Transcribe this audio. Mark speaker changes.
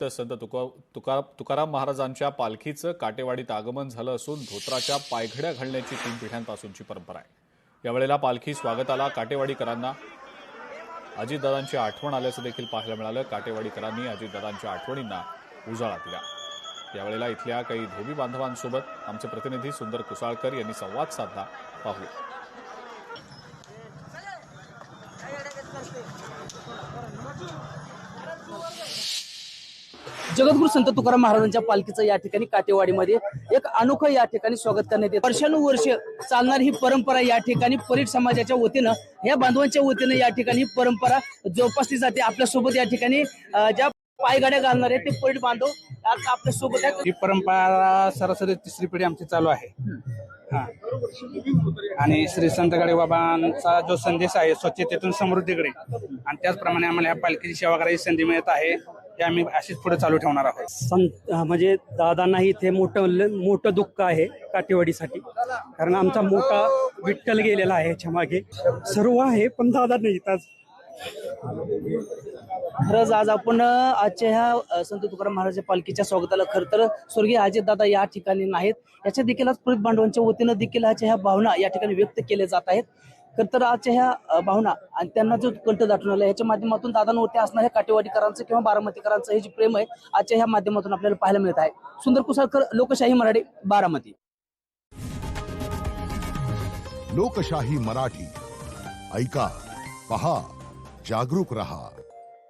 Speaker 1: संत तुकाराम महाराजांच्या पालखीचं काटेवाडीत आगमन झालं असून धोत्राच्या पायघड्या घालण्याची 3 पिढ्यांपासूनची परंपरा आहे। यावेळेला पालखी स्वागताला काटेवाडीकरांना अजितदादांची आठवण आल्याचं देखील पाहायला मिळालं। काटेवाडीकरांनी अजितदादांच्या आठवणींना उजाळा दिला। यावेळेला इथल्या काही धोबी बांधवांसोबत आमचे प्रतिनिधी सुंदर कुसाळकर यांनी संवाद साधला। पाहूया।
Speaker 2: जगद्गुरु संत तुकाराम महाराजांच्या पालखीचं या ठिकाणी काटेवाडीमध्ये एक अनोखं या ठिकाणी स्वागत करण्यात येतं। वर्षानुवर्ष चालणारी ही परंपरा या ठिकाणी परीट समाजाच्या वतीनं या बांधवांच्या वतीनं या ठिकाणी परंपरा जोपासली जाते। आपल्या सोबत या ठिकाणी ज्या पायगाड्या घालणारे ते परीट बांधव आज आपल्या सोबत आहेत।
Speaker 3: ही परंपरा सरासरी 3री पिढी आमची चालू आहे। आणि श्री संत गाडगेबाबांचा जो संदेश आहे स्वच्छतेतून समृद्धीकडे, आणि त्याचप्रमाणे आम्हाला या पालखीची सेवा करायची संधी मिळत आहे। ते आम्ही अशीच पुढे चालू ठेवणार आहोत।
Speaker 4: म्हणजे दादांना इथे मोठं दुःख आहे काटेवाडीसाठी, कारण आमचा मोठा विठ्ठल गेलेला आहे। याच्या मागे सर्व आहे पण दादा नाहीत आज।
Speaker 2: खरंच आज आपण आजच्या ह्या संत तुकाराम महाराजांच्या पालखीच्या स्वागताला खरं तर स्वर्गीय अजितदादा या ठिकाणी नाहीत, याच्या देखील आज परीट बांधवांच्या वतीनं देखील आजच्या ह्या भावना या ठिकाणी व्यक्त केल्या जात आहेत। खरं तर आजच्या ह्या भावना आणि त्यांना जो कंठ दाटून आला याच्या माध्यमातून दादांवरती असणाऱ्या काटेवाडीकरांचं किंवा बारामतीकरांचं हे जे प्रेम आहे आजच्या ह्या माध्यमातून आपल्याला पाहायला मिळत आहे। सुंदर कुसाळकर, लोकशाही मराठी, बारामती।
Speaker 5: लोकशाही मराठी, ऐका, पहा, जागरूक रहा।